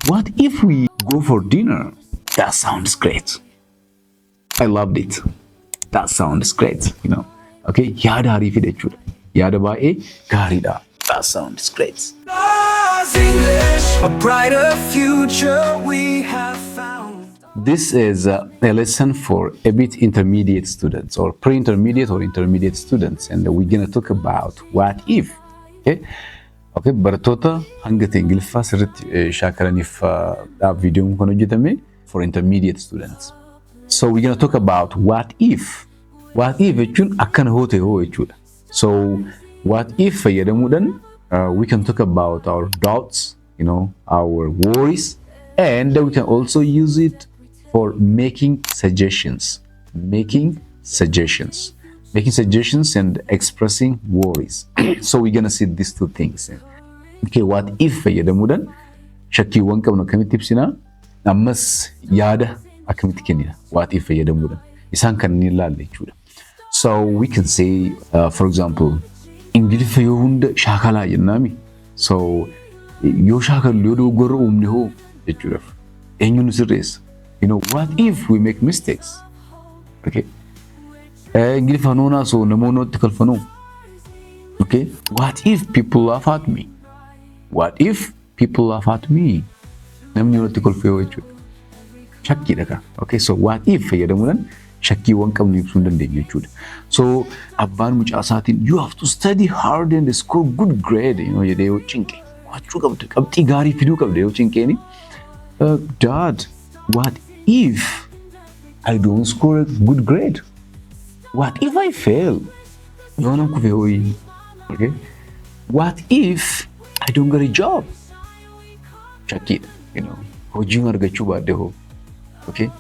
What if we go for dinner? That sounds great. I loved it. That sounds great, you know. Okay, yaada harifi jechuudha. Yaada baay'ee gaariidha. That sounds great. English, a brighter future we have found. This is a lesson for a bit intermediate students or pre-intermediate or intermediate students, and we're gonna talk about what if. Okay, okay. Barattoota hanga ta'e Ingiliffaa sirriitti shaakalaniif viidiyoon kun hojjetame for intermediate students. So we're gonna talk about what if. What if jechuun akkana hoo ta'e hoo jechuudha. So what if fayyadamuudhaan we can talk about our doubts, you know, our worries, and we can also use it for making suggestions, and expressing worries. So we're gonna see these two things. Okay, what if fayyadamuudhaan shakkiiwwan qabnu akkamitti ibsina, ammas yaada akkamitti kennina what if fayyadamuudhaan isaan kan inni ilaalle jechuudha. So we can say for example Ingiliffa yoo hunda shaakalaa jennaami. So yoo shaakallu yoo dogoggora uumne hoo jechuudha. Eenyu nu sirreessa? You know, what if we make mistakes? Okay. Ingiliffa noonaa so namoonni itti kalfanuu. Okay. What if people laugh at me? What if people laugh at me? Namni itti kolfee hoo jechuudha. Shakkiidha ka. Okay. So what if fayyadamuudhaan shakkiiwwan qabnu ibsuu dandeenya jechuudha. So abbaan mucaa isaatiin you have to study hard and score good grade, you know, jedhee yoo cinqe wachuu qabda qabxii gaarii fiduu qabda yoo cinqeeni. Dad, what if I don't score a good grade? What if I fail? Yoo nan kufe hooyi. Okay. What if I don't get a job? Shakkiidha, you know, hojii argachuu baadde hoo. Okay.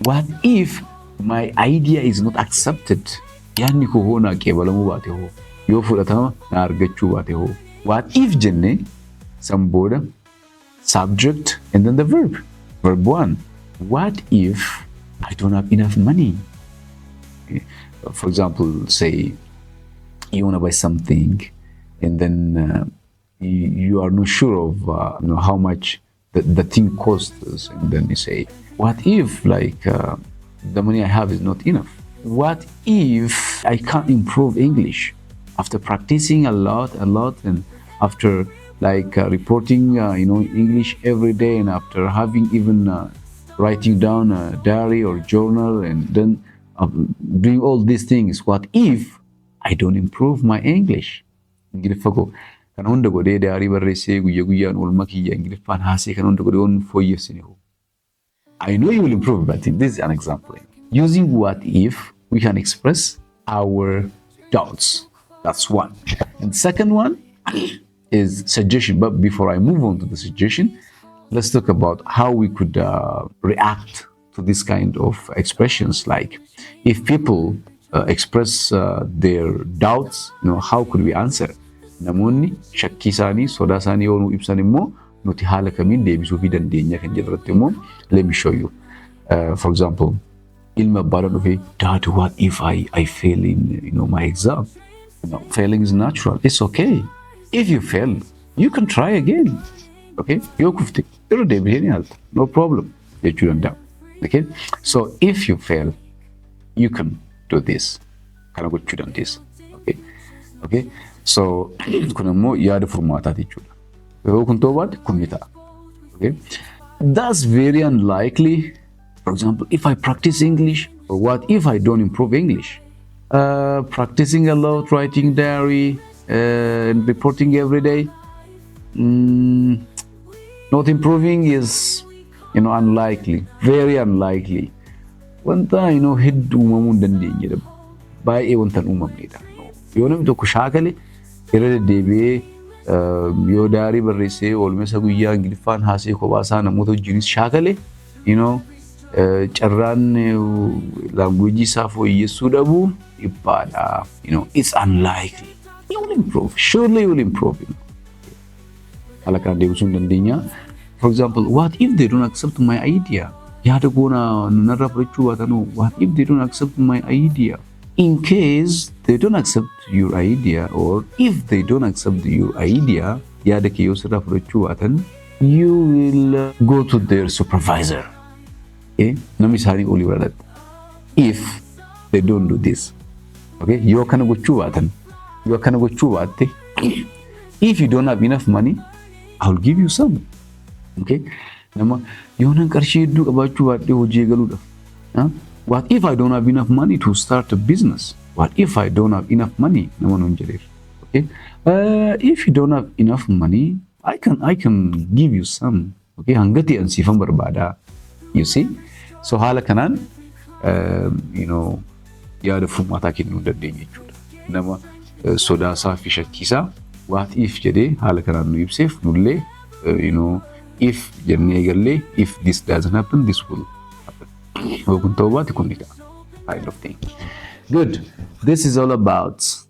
What if my idea is not accepted? Yaanni koo hoo naa qeebalamuu baate hoo, yoo fudhatama na argachuu baate hoo. What if jenne san booda subject and then the verb. Verb 1. What if I don't have enough money? Okay. For example, say you want to buy something and then you are not sure of you know, how much the thing costs, and then you say, what if like the money I have is not enough? What if I can't improve English after practicing a lot, and after like reporting, you know, English every day, and after having even writing down a diary or journal, and then doing all these things? What if I don't improve my English? Ingiliffa ko kan hunda godhee diary barreessee guyyaa guyyaan oolmaa kiyya Ingiliffaan haasee kan hunda godhee on fooyyessine hoo. I know you will improve, but this is an example. Using what if, we can express our doubts. That's one. And the second one is suggestion. But before I move on to the suggestion, let's talk about how we could react to this kind of expressions. Like if people express their doubts, you know, how could we answer? Namoonni shakkii isaanii, sodaa isaanii yoo nu ibsan immoo nuti haala kamiin deebisuu fi dandeenya kan jedhurratti immoo let me show you. For example, ilma abbaadhaan dhufee, Dad, what if I fail in, you know, my exam? You know, failing is natural. It's okay. If you fail, you can try again. Okay? Yoo kufte irra deebi'ee ni haalta. No problem. Jechuu danda'a. Okay? So if you fail, you can do this. Kana gochuu dandeessa. Okay? Okay? So kun immoo yaada furmaataati jechuudha. Yoo kun ta'uu baate kun ni ta'a. Okay? That's very unlikely. For example, if I practice English, or what if I don't improve English? Practicing a lot, writing diary, and reporting every day. Not improving is, you know, unlikely, very unlikely. Wanta, you know, hedduu uumamuu hin dandeenye jedhama. Baay'ee wanta hin uumamnedha. Yoo namni tokko shaakale irra deddeebi'ee yoo daarii barreessee oolmessa guyyaa Ingiliffaan haasee kophaa isaa namoota wajjinis shaakale, you know, carraan language isaa fooyyessuu dhabuu dhiphaadha. You know, it's unlikely. You will improve. Surely you will improve. You know. Haala kana deebisuu hin dandeenya. For example, what if they don't accept my idea? Yaada goona narraa fudhachuu baatanoo. What if they don't accept my idea? In case they don't accept your idea, or if they don't accept your idea, yaada kee yoo sirraa fudhachuu baatan, you will go to their supervisor. Okay? Namni isaanii olii baradha. If they don't do this. Okay? Yoo kana gochuu baatan, yoo kana gochuu baatte, if you don't have enough money, I'll give you some. Okay? Nama yoo nan qarshii hedduu qabaachuu baadhee hojii eegaluudha. What if I don't have enough money to start a business? What if I don't have enough money? Nama nuun jedheef. Okay? If you don't have enough money, I can give you some. Okay? Hangati an siifan barbaada. You see? So haala kanaan yaada furmaataa kennuu dandeenya jechuudha. Nama sodaasaa fi shakkiisaa what if jedhee haala kanaan nu ibseef nullee if jennee eegallee if this doesn't happen, this will happen. Kun ta'uu baate kun ni ta'a. Kind of thing. Good. This is all about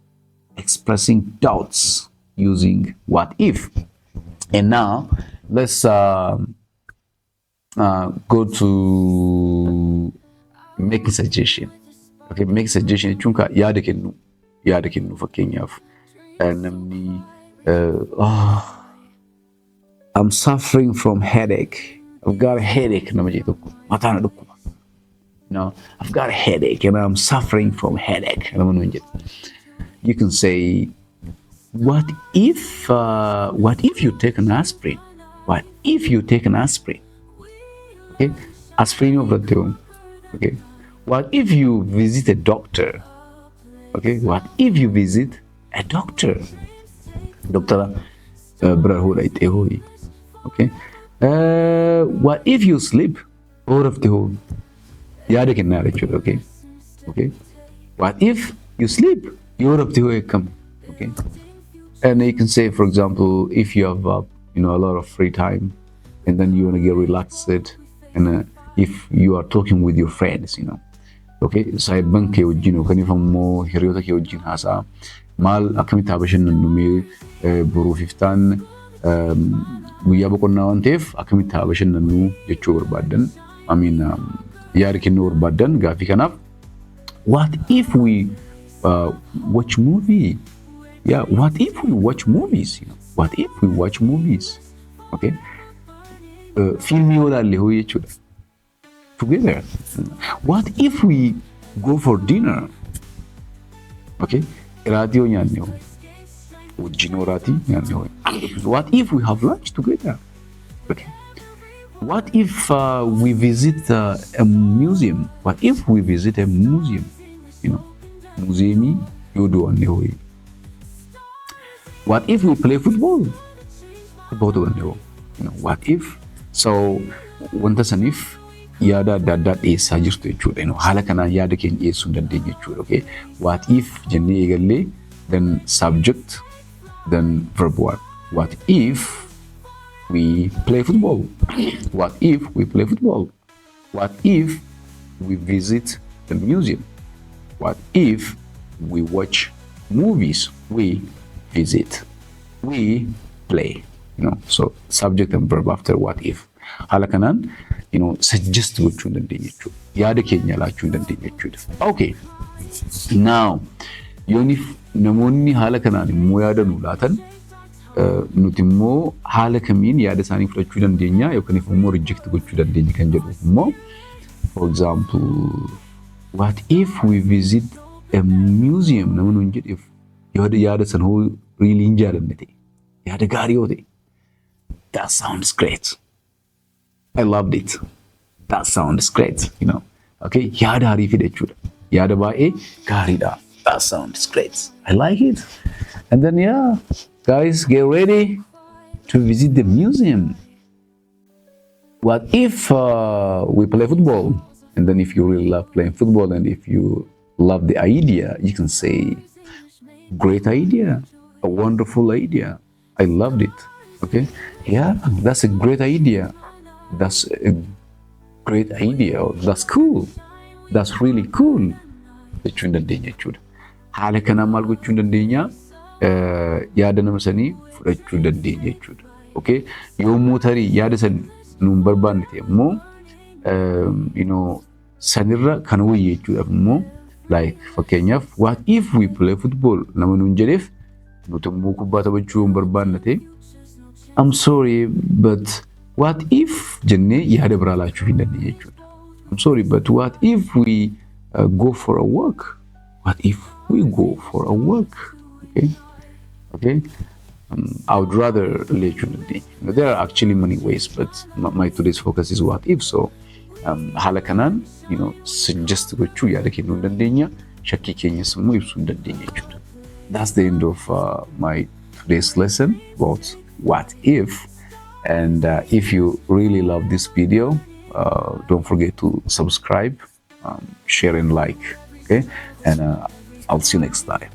expressing doubts using what if. And now let's go to make a suggestion. Okay, make a suggestion jechuun yaada kennu fakkeenyaaf namni I'm suffering from headache. I've got a headache nama jedhu tokko mataa na dhukkuba. I've got a headache and I'm suffering from headache. You can say, what if you take an aspirin? What if you take an aspirin? Okay, aspirin of the doom. Okay, what if you visit a doctor? Okay, what if you visit a doctor? Doctor, okay. What if you sleep? Out of the home. Okay. Okay. What if you sleep? You're up to come. Okay. And you can say, for example, if you have a lot of free time, and then you want to get relaxed, and if you are talking with your friends, okay, saahiban kee wajjin yookaan immoo hiriyoota kee wajjin haasa'a. Maal akkamitti bashannannu mee boruuf iftaan guyyaa boqonnaa waan ta'eef akkamitti bashannannu jechuu barbaadan. Yaada kennuu barbaadan gaafii kanaaf. What if we watch movie? Yeah, what if we watch movies? What if we watch movies? Okay. Filmii olaallee hoo jechuudha. Together. What if we go for dinner? Okay. Radio nyaanne hoo. Wajjin raatii nyaanne hoo. What if we have lunch together? Okay. What if we visit a museum? What if we visit a museum? Museumi yoo do'anne hoo. What if we play football? What if? So wanta saniif yaada adda addaa dhiyeessaa jirtu jechuudha. Haala kanaan yaada keenya dhiyeessuu dandeenya jechuudha. Okay? What if jennee eegallee then subject then verb one. What if we play football? What if we play football? What if we visit the museum? What if we watch movies? We visit. We play. So subject and verb after what if. Haala kanaan suggest gochuu dandeenya jechuudha. Yaada keenya laachuu dandeenya jechuudha. Okay. Now, yoonif namoonni haala kanaan immoo yaada nu laatan nuti immoo haala kamiin yaada isaanii fudhachuu dandeenya yookaan immoo reject gochuu dandeenya kan jedhu immoo, for example, what if we visit a museum? Nama nuun jedheef yaada san hoo really hin jaalanne ta'e, yaada gaarii yoo ta'e, that sounds great. I loved it. That sounds great, Okay, yaada harii fide jechuudha. Yaada baay'ee gaariidha. That sounds great. I like it. And then guys, get ready to visit the museum. What if we play football? And then if you really love playing football and if you love the idea, you can say, great idea, a wonderful idea. I loved it. Okay, that's a great idea. That's a great idea. That's cool. That's really cool. Jechuun dandeenya jechuudha. Haala kanaan maal gochuu dandeenya? Yaada nama sanii fudhachuu dandeenya jechuudha. Okay? Yommuu tarii yaada san nuun barbaanne ta'e immoo sanirra kan wayye jechuudhaaf immoo like fakkeenyaaf what if we play football nama nuun jedheef nuti immoo kubbaa taphachuu hin barbaanne ta'e I'm sorry, but what if jenne yaada biraa laachuu hin dandeenye jechuudha. I'm sorry, but what if we go for a walk? What if we go for a walk? Okay, okay. I would rather let you know. There are actually many ways, but my today's focus is what if. So, haala kanaan, suggest gochuu yaada kennuu dandeenya. Shakkii keenyas immoo ibsuu dandeenya jechuudha. That's the end of my today's lesson about what if. And if you really love this video, don't forget to subscribe, share and like. Okay, and I'll see you next time.